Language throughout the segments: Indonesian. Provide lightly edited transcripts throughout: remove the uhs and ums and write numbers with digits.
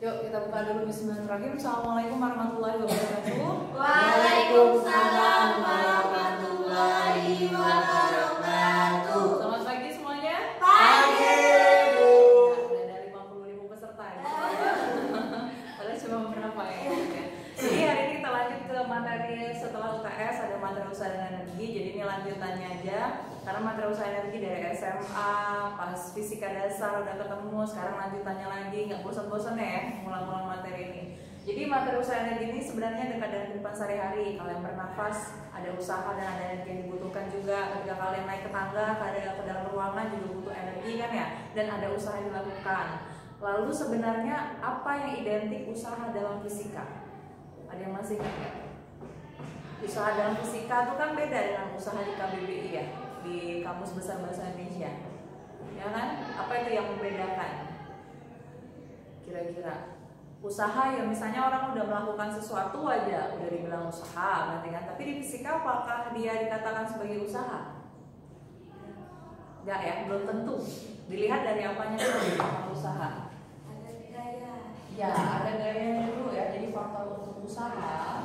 Yuk kita buka dulu bismillahirrahmanirrahim. Assalamualaikum warahmatullahi wabarakatuh. Waalaikumsalam warahmatullahi wabarakatuh. Selamat pagi semuanya. Pagi. Udah ada 50.000 peserta ya. Padahal cuma beberapa ya. Jadi hari ini kita lanjut ke materi setelah UTS, ada materi usaha dan energi. Jadi ini lanjutannya aja. Karena materi usaha energi dari SMA, pas fisika dasar udah ketemu, sekarang lanjutannya lagi, nggak bosan-bosan ya ngulang-ngulang materi ini. Jadi materi usaha energi ini sebenarnya dekat dengan kehidupan sehari-hari. Kalian bernafas, ada usaha dan ada energi yang dibutuhkan juga. Ketika kalian naik ke tangga, kalian ke dalam ruangan juga butuh energi kan ya, dan ada usaha yang dilakukan. Lalu sebenarnya apa yang identik usaha dalam fisika? Ada yang masih ingat nggak? Usaha dalam fisika itu kan beda dengan usaha di KBBI ya, di Kamus Besar Bahasa Indonesia, ya kan? Apa itu yang membedakan? Kira-kira usaha yang misalnya orang udah melakukan sesuatu aja udah dibilang usaha, berarti kan? Tapi di fisika apakah dia dikatakan sebagai usaha? Enggak ya, belum tentu. Dilihat dari apanya dulu kalau usaha. Ada gaya. Ya, ada gayanya dulu ya. Jadi faktor untuk usaha.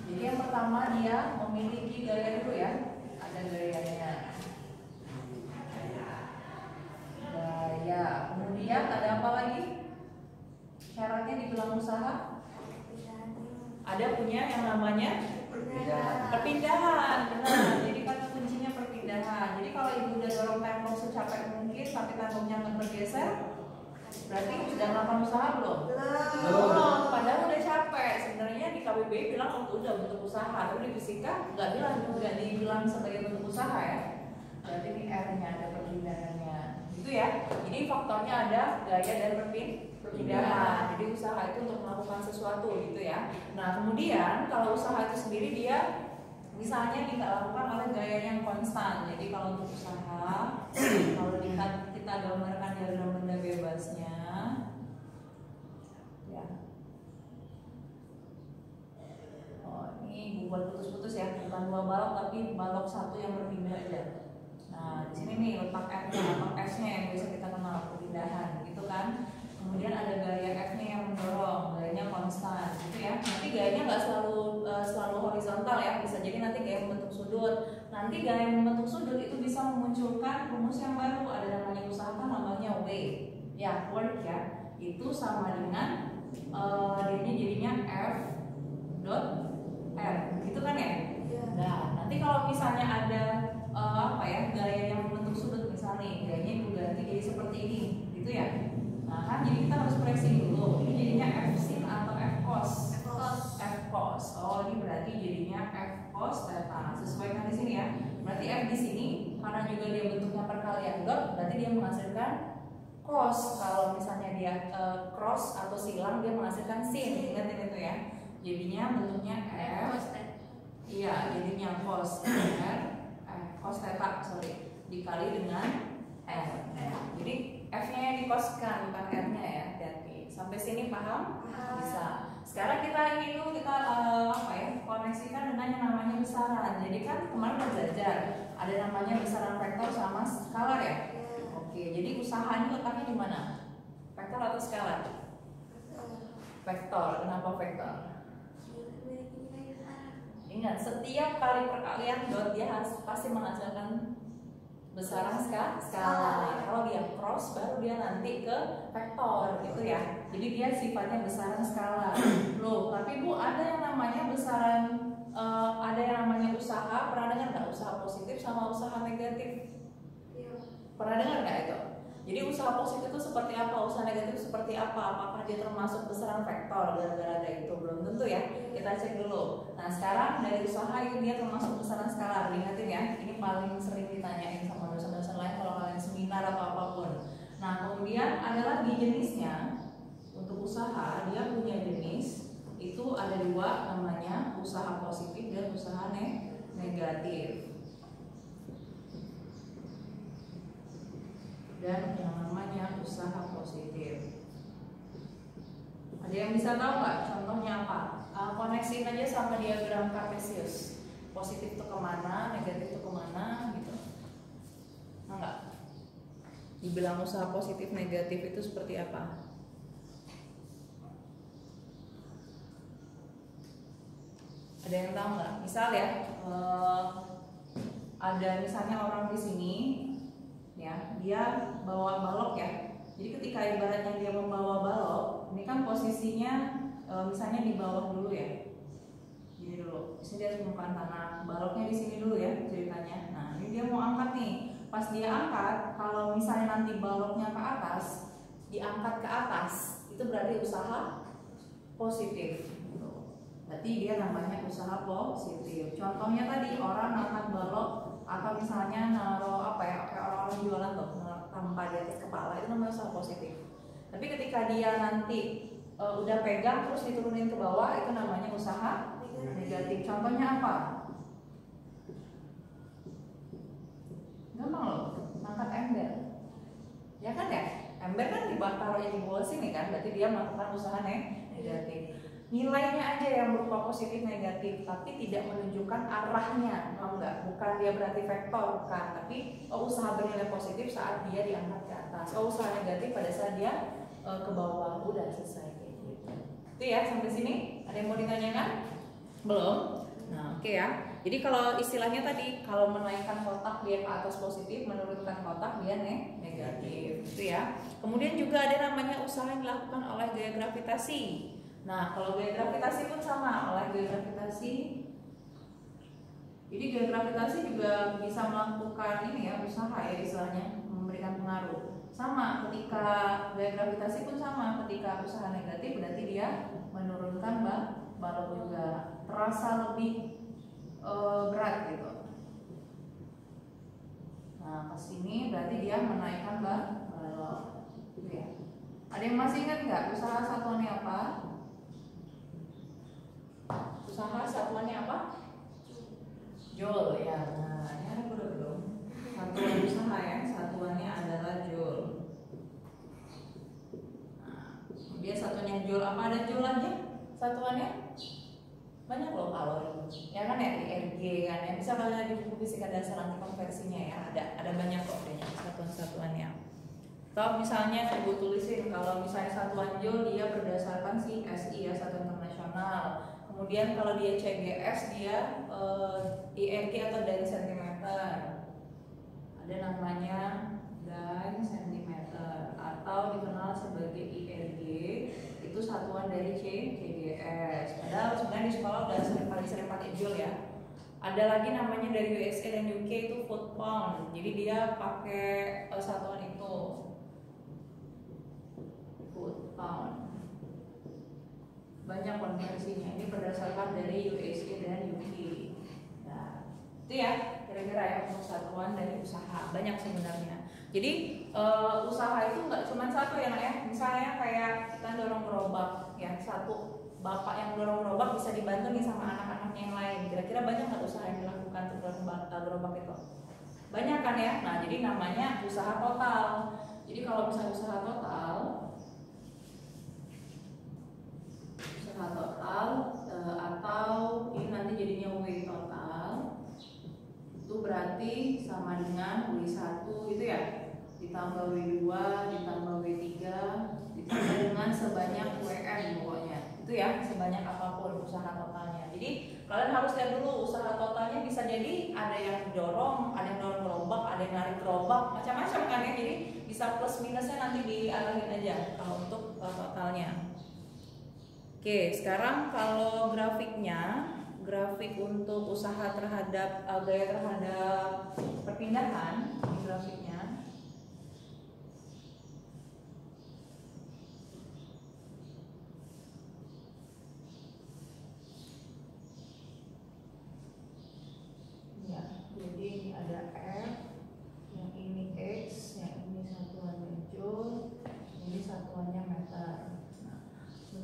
Jadi yang pertama dia memiliki gaya dulu ya. Ada gayanya. Gaya. Kemudian ada apa lagi? Syaratnya dibilang usaha. Ada punya yang namanya perpindahan. Benar. Jadi kata kuncinya perpindahan. Jadi kalau ibu udah dorong tembok secapek mungkin tapi temboknya nggak bergeser, berarti sudah melakukan usaha belum? Belum. Padahal udah capek. Sebenarnya di KBBI bilang udah bentuk usaha, tapi di fisika nggak bilang, juga dibilang sebagai bentuk usaha ya. Berarti ini R-nya ada perpindahannya, gitu ya. Jadi faktornya ada gaya dan perpindahan. Jadi usaha itu untuk melakukan sesuatu, gitu ya. Nah kemudian kalau usaha itu sendiri dia misalnya kita lakukan oleh gaya yang konstan. Jadi kalau untuk usaha, kalau kita gambarkan diagram benda bebasnya, ya. Oh ini buat putus-putus ya, bukan dua balok tapi balok satu yang berpindah aja. Nah di sini nih letak F-nya, letak S-nya yang biasa kita kenal perpindahan, gitu kan. Kemudian ada gaya F-nya yang mendorong, gayanya konstan, gitu ya. Nanti gayanya nggak selalu horizontal ya, bisa jadi nanti gaya membentuk sudut. Nanti gaya membentuk sudut itu bisa memunculkan rumus yang baru, ada namanya usaha, namanya W, ya work ya. Itu sama dengan jadinya F dot R, gitu kan ya? Nah nanti kalau misalnya ada gaya yang membentuk sudut misalnya, gayanya itu ganti jadi seperti ini, gitu ya. Nah kan jadi kita harus pressing dulu. Ini jadinya F sin atau F cos? F cos. Oh ini berarti jadinya F cos theta. Sesuaikan di sini ya. Berarti F di sini karena juga dia bentuknya perkalian dot, berarti dia menghasilkan cos. Kalau misalnya dia cross atau silang dia menghasilkan sin. Ingat itu ya. Jadinya bentuknya F. Iya, jadinya cos R, cos theta dikali dengan R. Jadi F-nya yang dikoskan, bukan R-nya ya, hati-hati. Sampai sini paham? Bisa. Sekarang kita ingin dulu kita koneksikan dengan yang namanya besaran. Jadi kan kemarin udah belajar ada namanya besaran vektor sama skalar ya. Oke, jadi usaha ini letaknya di mana? Vektor atau skalar? Vektor. Kenapa vektor? Ingat, setiap kali perkalian dot dia pasti menghasilkan besaran skala. Kalau dia cross baru dia nanti ke vektor, gitu ya. Jadi dia sifatnya besaran skala. Loh, tapi Bu ada yang namanya besaran, ada yang namanya usaha. Pernah dengar nggak usaha positif sama usaha negatif? Pernah dengar nggak itu? Jadi usaha positif itu seperti apa? Usaha negatif seperti apa? Apakah dia termasuk besaran vektor? Gara-gara ada itu belum tentu ya. Kita cek dulu. Nah sekarang dari usaha itu dia termasuk besaran skalar. Ingatin ya, ini paling sering ditanyain sama dosen-dosen lain kalau kalian seminar atau apapun. Nah kemudian ada lagi jenisnya. Untuk usaha dia punya jenis itu ada dua, namanya usaha positif dan usaha negatif. Dan yang namanya usaha positif. Ada yang bisa tahu nggak contohnya apa? Koneksiin aja sama diagram Cartesius. Positif itu kemana, negatif itu kemana, gitu. Enggak? Dibilang usaha positif negatif itu seperti apa? Ada yang tahu nggak? Misal ya, ada misalnya orang di sini, ya, dia bawa balok ya. Jadi ketika ibaratnya dia membawa balok, ini kan posisinya misalnya di bawah dulu ya. Gini dulu, di sini dia permukaan tanah, baloknya di sini dulu ya ceritanya. Nah, ini dia mau angkat nih. Pas dia angkat, kalau misalnya nanti baloknya ke atas, diangkat ke atas, itu berarti usaha positif. Berarti dia namanya usaha positif. Contohnya tadi orang angkat balok atau misalnya naruh apa ya, kayak orang-orang jualan tuh tanpa di atas kepala, itu namanya usaha positif. Tapi ketika dia nanti udah pegang terus diturunin ke bawah, itu namanya usaha negatif. Contohnya apa? Gampang loh, angkat ember. Ya kan ya? Ember kan taruhnya di bawah sini kan, berarti dia melakukan usaha negatif. Nilainya aja yang berupa positif negatif, tapi tidak menunjukkan arahnya, enggak, bukan dia berarti vektor, bukan, tapi usaha bernilai positif saat dia diangkat ke atas, usaha negatif pada saat dia ke bawah. Udah selesai kayak gitu. Itu ya, sampai sini ada yang mau ditanyakan? Belum? Nah, oke ya. Jadi kalau istilahnya tadi, kalau menaikkan kotak dia ke atas positif, menurunkan kotak dia negatif, itu ya. Kemudian juga ada namanya usaha yang dilakukan oleh gaya gravitasi. Nah, kalau gaya gravitasi pun sama, oleh gaya gravitasi. Jadi gaya gravitasi juga bisa melakukan ini ya, usaha ya istilahnya, memberikan pengaruh. Sama, ketika gaya gravitasi pun sama, ketika usaha negatif berarti dia menurunkan balok juga, terasa lebih berat gitu. Nah, kesini berarti dia menaikkan balok, gitu ya. Ada yang masih ingat nggak usaha satuannya apa? Usaha satuannya apa? Joule ya. Nah, ini ada belum? Satuan usaha ya, satuannya adalah joule. Nah, dia satuannya joule apa? Ada joule aja satuannya? Banyak loh kalori. Ya kan ya, IRG kan ya. Bisa kalian di buku fisika dasar nanti konversinya ya. Ada banyak kok adanya satuan-satuannya. Atau misalnya ibu tulisin kalau misalnya satuan joule dia berdasarkan SI ya, satuan internasional. Kemudian kalau dia CGS dia IRG atau Dyne centimeter. Ada namanya Dyne centimeter atau dikenal sebagai IRG, itu satuan dari CGS. Padahal sebenarnya di sekolah udah sering pakai joule ya. Ada lagi namanya dari USA dan UK itu foot pound. Jadi dia pakai satuan itu. Foot pound. Banyak konversinya, ini berdasarkan dari USA dan UK. Nah, itu ya kira-kira ya untuk satuan dari usaha, banyak sebenarnya. Jadi usaha itu nggak cuma satu ya, misalnya kayak kita dorong gerobak ya, satu bapak yang dorong gerobak bisa dibantu nih sama anak-anaknya yang lain. Kira-kira banyak nggak usaha yang dilakukan untuk dorong gerobak itu? Banyak kan ya. Nah, jadi namanya usaha total. Jadi kalau misalnya usaha total atau ini nanti jadinya W total, itu berarti sama dengan W1 itu ya, ditambah W2 ditambah W3 ditambah dengan sebanyak WN pokoknya. Itu ya, sebanyak apapun usaha totalnya. Jadi kalian harus lihat dulu usaha totalnya, bisa jadi ada yang dorong, ada yang dorong gerobak, ada yang narik gerobak, macam-macam kan ya. Jadi bisa plus minusnya nanti diarahin aja kalau untuk totalnya. Oke, sekarang kalau grafiknya, grafik untuk usaha terhadap gaya terhadap perpindahan, ini grafiknya. Ya, jadi ini ada F, yang ini X, yang ini satuannya joule, ini satuannya meter.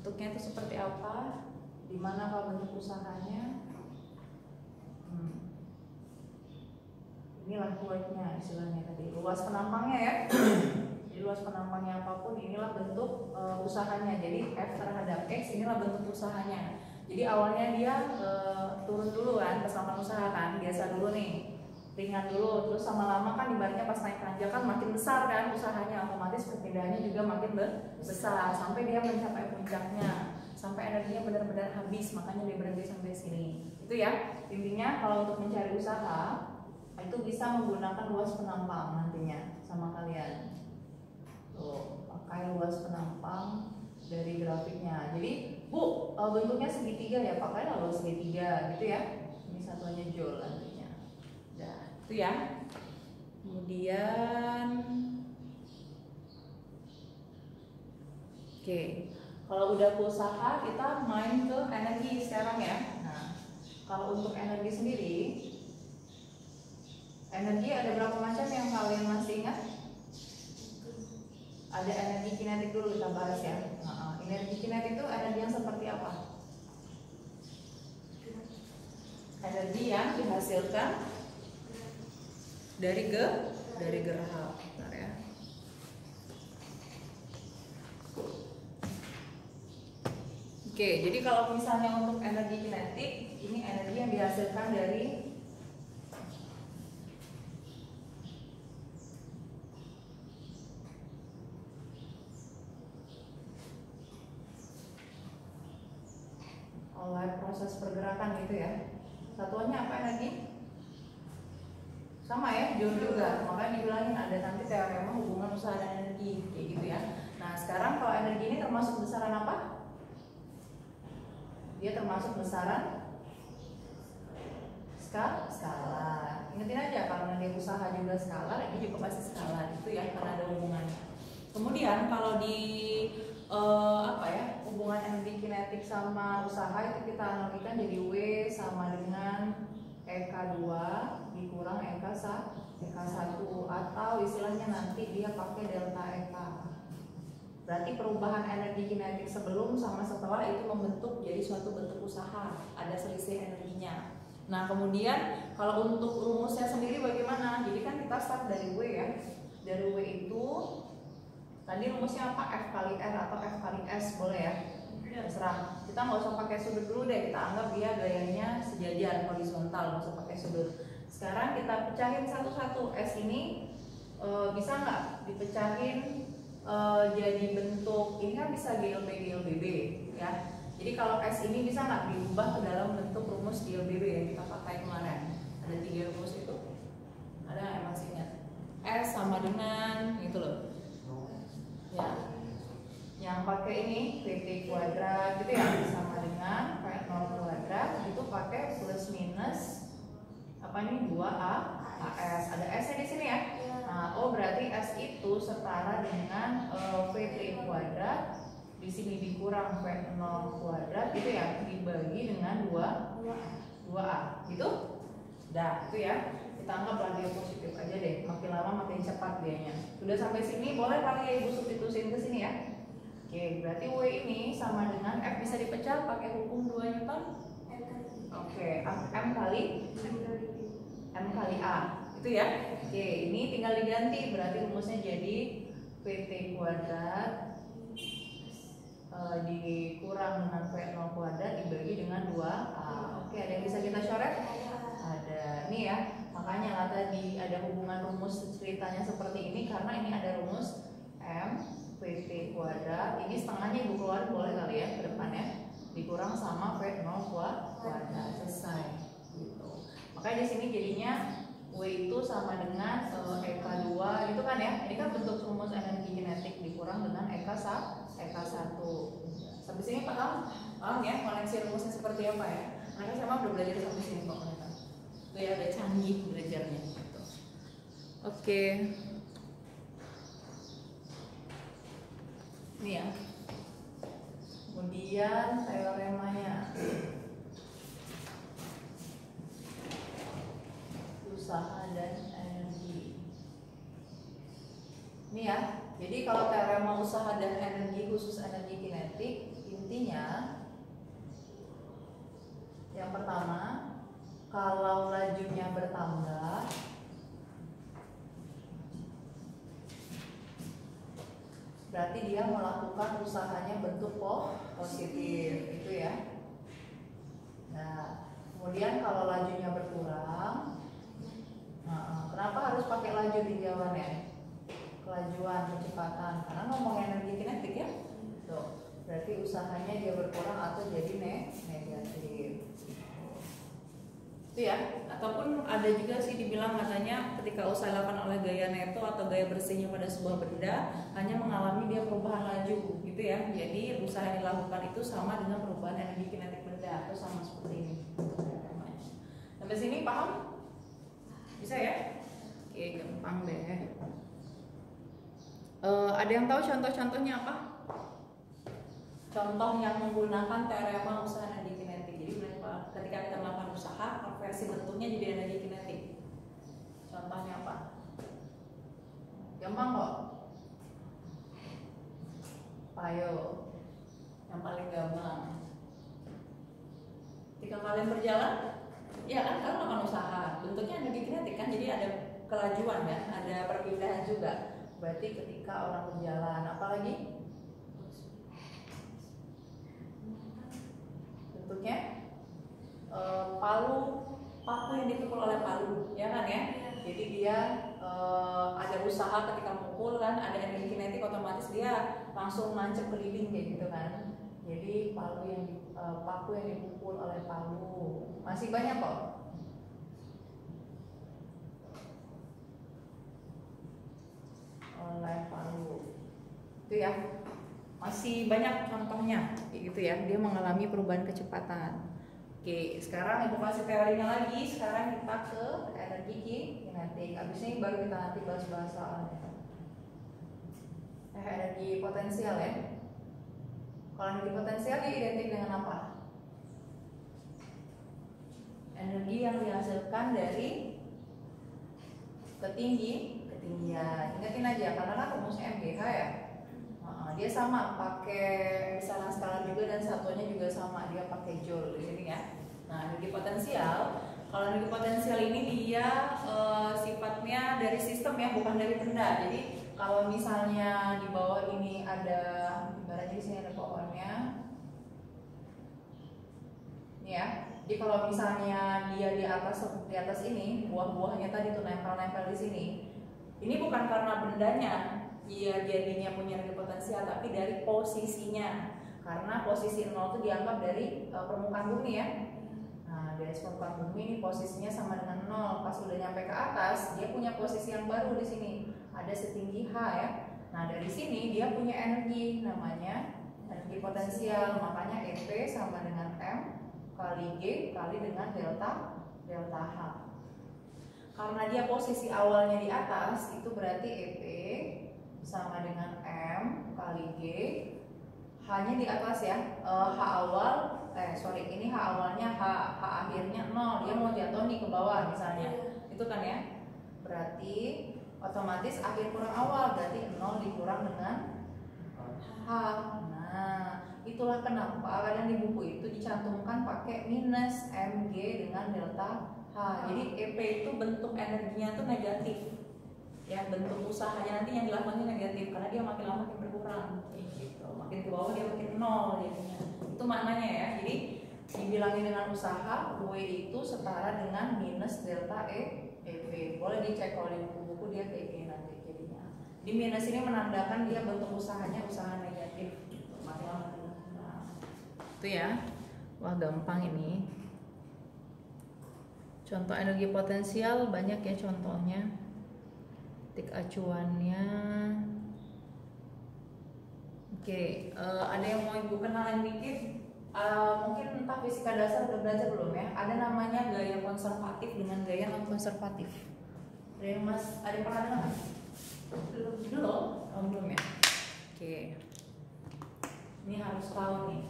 Bentuknya itu seperti apa? Di mana kalau bentuk usahanya? Inilah kuatnya istilahnya tadi. Luas penampangnya ya. Jadi luas penampangnya apapun, inilah bentuk usahanya. Jadi F terhadap X inilah bentuk usahanya. Jadi awalnya dia turun dulu kan, kesamaan usaha kan, biasa dulu nih. ringan dulu, terus lama-lama kan ibaratnya pas naik tanjakan makin besar kan usahanya, otomatis perpindahannya juga makin besar sampai dia mencapai puncaknya, sampai energinya benar-benar habis, makanya dia berhenti sampai sini. Itu ya intinya. Kalau untuk mencari usaha itu bisa menggunakan luas penampang nantinya sama kalian. Tuh, pakai luas penampang dari grafiknya. Jadi Bu, bentuknya segitiga ya, pakailah luas segitiga gitu ya. Ini satuannya joule nantinya. Nah, itu ya. Kemudian oke, kalau udah ke usaha kita main ke energi sekarang ya. Nah, kalau untuk energi sendiri, energi ada berapa macam yang kalian masih ingat? Ada energi kinetik dulu kita bahas ya. Energi kinetik itu energi yang seperti apa? Energi yang dihasilkan dari gerak. Bentar ya. Oke, jadi kalau misalnya untuk energi kinetik, ini energi yang dihasilkan dari oleh proses pergerakan gitu ya. Satuannya apa energi? Sama ya, joule juga. Makanya dibilangin ada nanti teorema hubungan usaha dan energi kayak gitu ya. Nah, sekarang kalau energi ini termasuk besaran apa? Dia termasuk besaran skalar. Ingetin aja kalau nanti usaha juga skalar, ini juga pasti skalar itu ya, karena ada hubungannya. Kemudian kalau di hubungan energi kinetik sama usaha itu kita analogikan jadi W sama dengan EK2 dikurang EK1, atau istilahnya nanti dia pakai delta EK. Berarti perubahan energi kinetik sebelum sama setelah itu membentuk jadi suatu bentuk usaha, ada selisih energinya. Nah, kemudian kalau untuk rumusnya sendiri bagaimana? Jadi kan kita start dari W ya. Dari W itu tadi rumusnya apa? F kali R atau F kali S, boleh ya? Terserah. Kita nggak usah pakai sudut dulu deh, kita anggap dia gayanya sejajar horizontal, nggak usah pakai sudut. Sekarang kita pecahin satu-satu. S ini bisa nggak dipecahin jadi bentuk, ini kan bisa GLB ya. Jadi kalau S ini bisa nggak diubah ke dalam bentuk rumus GLBB yang kita pakai kemarin? Ada 3 rumus itu. Ada nggak yang masih ingat? S sama dengan itu loh. Ya, yang pakai ini VT kuadrat gitu ya, sama dengan V0 kuadrat itu pakai plus minus apa ini 2A AS. Ada S nya di sini ya. Nah, berarti S itu setara dengan VT kuadrat di sini dikurang V0 kuadrat gitu ya, dibagi dengan 2A gitu. Dah, itu ya. Kita anggap dia positif aja deh, makin lama makin cepat dianya. Sudah sampai sini, boleh kali ya Ibu substitusin ke sini ya. Oke, berarti W ini sama dengan F bisa dipecah pakai hukum 2 Newton. Oke, M kali A, itu ya. Oke, ini tinggal diganti, berarti rumusnya jadi VT kuadrat dikurang dengan V0 kuadrat dibagi dengan 2A. Oke, ada yang bisa kita coret? Ada, nih ya. Makanya lah tadi ada hubungan rumus ceritanya seperti ini karena ini ada rumus M VT kuadrat. Ini setengahnya Ibu keluar boleh kali ya ke depannya, dikurang sama V0 kuadrat, selesai gitu. Makanya di sini jadinya W itu sama dengan EK2 gitu kan ya. Ini kan bentuk rumus energi kinetik dikurang dengan EK1. Sampai sini paham ya koneksi rumusnya seperti apa ya? Mereka sama udah belajar sampai sini kok mereka. Tuh ya, udah canggih belajarnya gitu. Oke. Ini ya. Kemudian teoremanya. Usaha dan energi. Ini ya. Jadi kalau teorema usaha dan energi khusus energi kinetik, intinya yang pertama, kalau lajunya bertambah, berarti dia melakukan usahanya bentuk positif, itu ya. Nah, kemudian kalau lajunya berkurang, Nah, kenapa harus pakai laju tinjauannya? Kelajuan, kecepatan, karena ngomong energi kinetik ya. Tuh, berarti usahanya dia berkurang atau jadi negatif. Itu ya. Ataupun ada juga sih dibilang katanya ketika usaha dilakukan oleh gaya neto atau gaya bersihnya pada sebuah benda hanya mengalami dia perubahan laju gitu ya. Jadi usaha yang dilakukan itu sama dengan perubahan energi kinetik benda atau sama seperti ini. Sampai sini paham? Bisa ya? Oke, gampang deh. Ada yang tahu contoh-contohnya apa? Contoh yang menggunakan teorema usaha energi kinetik. Jadi ketika kita melakukan usaha, konversi bentuknya jadi energi kinetik. Contohnya apa? Gampang kok. Ayo, yang paling gampang. Ketika kalian berjalan, ya kan kalian melakukan usaha. Bentuknya energi kinetik kan, jadi ada kelajuan ya, ada perpindahan juga. Berarti ketika orang berjalan, apalagi bentuknya paku yang dipukul oleh palu, ya kan ya? Jadi dia ada usaha ketika mukul kan, ada energi kinetik, otomatis dia langsung nancep ke dinding kayak gitu kan. Jadi paku yang dipukul oleh palu masih banyak kok. Oleh palu itu ya, masih banyak contohnya kayak gitu ya, dia mengalami perubahan kecepatan. Oke, sekarang ibu kasih teorinya lagi. Sekarang kita ke energi kinetik. Abis ini baru kita nanti bahas-bahas soalnya. Energi potensial ya. Kalau energi potensial dia identik dengan apa? Energi yang dihasilkan dari ketinggian. Ingatin aja, karena kan rumusnya MGH ya. Dia sama, pakai misalnya skala juga dan satuannya juga sama, dia pakai joule di sini ya. Nah, energi potensial, kalau energi potensial ini dia sifatnya dari sistem ya, bukan dari benda. Jadi kalau misalnya di bawah ini ada, ibaratnya di sini ada pohonnya, ini ya. Jadi kalau misalnya dia di atas ini, buah-buahnya tadi tuh nempel-nempel di sini. Ini bukan karena bendanya dia jadinya punya energi potensial, tapi dari posisinya. Karena posisi 0 itu dianggap dari permukaan bumi ya. Nah, dari permukaan bumi ini posisinya sama dengan 0. Pas udah nyampe ke atas, dia punya posisi yang baru di sini. Ada setinggi H ya. Nah, dari sini dia punya energi, namanya energi potensial. Makanya EP sama dengan M kali G kali dengan delta H. Karena dia posisi awalnya di atas, itu berarti EP sama dengan M kali G, H-nya di atas ya. H awal, ini H awalnya H akhirnya 0. Dia mau jatuh nih ke bawah misalnya, itu kan ya. Berarti otomatis akhir kurang awal, berarti 0 dikurang dengan H. Nah, itulah kenapa kadang di buku itu dicantumkan pakai minus Mg dengan delta H. Jadi EP itu bentuk energinya tuh negatif. Ya, bentuk usahanya nanti yang dilakukan negatif karena dia makin lama makin berkurang gitu. Makin ke bawah dia makin 0 jadinya. Itu maknanya ya. Jadi dibilangin dengan usaha W itu setara dengan minus delta EP. Boleh dicek kalau di buku-buku dia kayak gini nanti jadinya. Di minus ini menandakan dia bentuk usahanya usaha negatif gitu. Makin lama makin berkurang. Itu ya. Wah, gampang ini. Contoh energi potensial banyak ya contohnya. Titik acuannya. Oke, ada yang mau ibu kenalin dikit? Mungkin entah fisika dasar udah belajar belum ya? Ada namanya gaya konservatif dengan gaya non konservatif. Ada yang pernah dengar? Belum ya? Oke, ini harus tahu nih.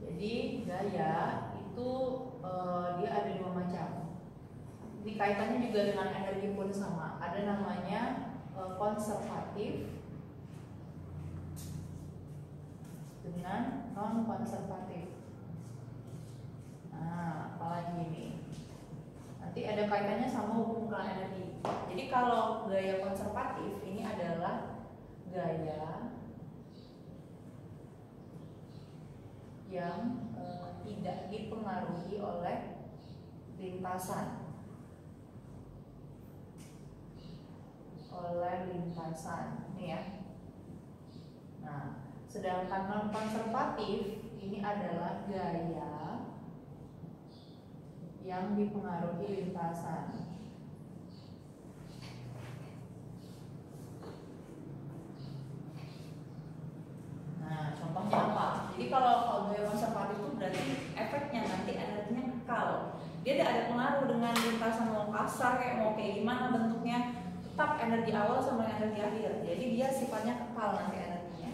Jadi gaya itu dia ada 2 macam. Ini kaitannya juga dengan energi pun sama. Ada namanya konservatif dengan non konservatif. Nah, apalagi ini? Nanti ada kaitannya sama hubungan energi. Jadi kalau gaya konservatif ini adalah gaya yang tidak dipengaruhi oleh lintasan. oleh lintasan. Ini ya. Nah, sedangkan non konservatif ini adalah gaya yang dipengaruhi lintasan. Nah, contohnya apa? Jadi kalau gaya konservatif itu berarti efeknya nanti energinya kekal. Dia tidak ada pengaruh dengan lintasan mau kasar mau kayak gimana bentuknya, tetap energi awal sama energi akhir. Jadi dia sifatnya kekal nanti energinya.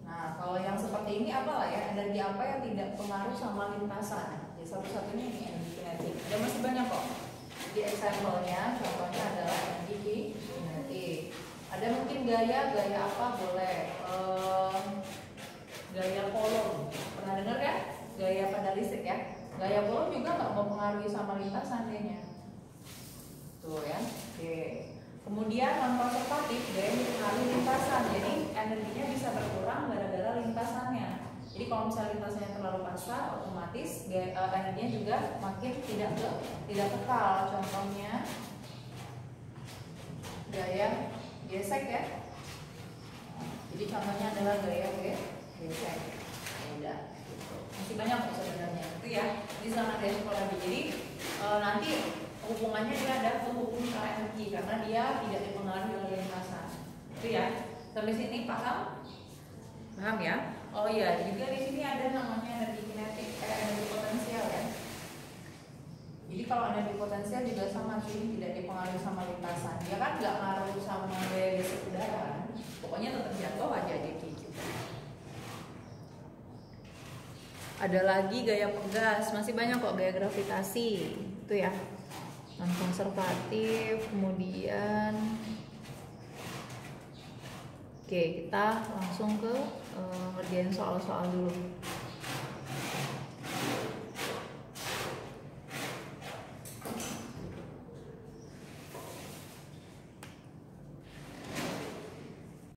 Nah, kalau yang seperti ini apalah ya, energi apa yang tidak pengaruh sama lintasan? Ya satu-satunya ini energi kinetik. Ada masih banyak kok. Jadi example-nya, contohnya adalah energi kinetik. Ada mungkin gaya apa boleh? Gaya kolom. Pernah dengar ya? Gaya pada listrik ya? Gaya kolom juga nggak mempengaruhi sama lintasan dia. Tuh ya. Oke. Kemudian non konservatif gaya mempengaruhi lintasan. Jadi energinya bisa berkurang gara-gara lintasannya. Jadi kalau misalnya lintasannya terlalu kasar, otomatis energinya juga makin tidak kekal. Contohnya gaya gesek ya. Jadi contohnya adalah gaya gesek. Udah. Masih banyak kok sebenarnya. Itu ya. Di sana ada sekolah lagi. Jadi nanti hubungannya dia ada penghubung energi karena dia tidak dipengaruhi oleh lintasan. Itu ya. Sampai sini paham? Paham ya? Oh iya, juga di sini ada namanya energi kinetik, energi potensial ya. Jadi kalau energi potensial juga sama sih, tidak dipengaruhi sama lintasan. Dia kan nggak ngaruh sama gaya gesek udara kan. Pokoknya tetap jatuh aja gitu. Ada lagi gaya pegas, masih banyak kok gaya gravitasi. Itu ya. Non konservatif, kemudian oke, kita langsung ke ngerjain soal-soal dulu.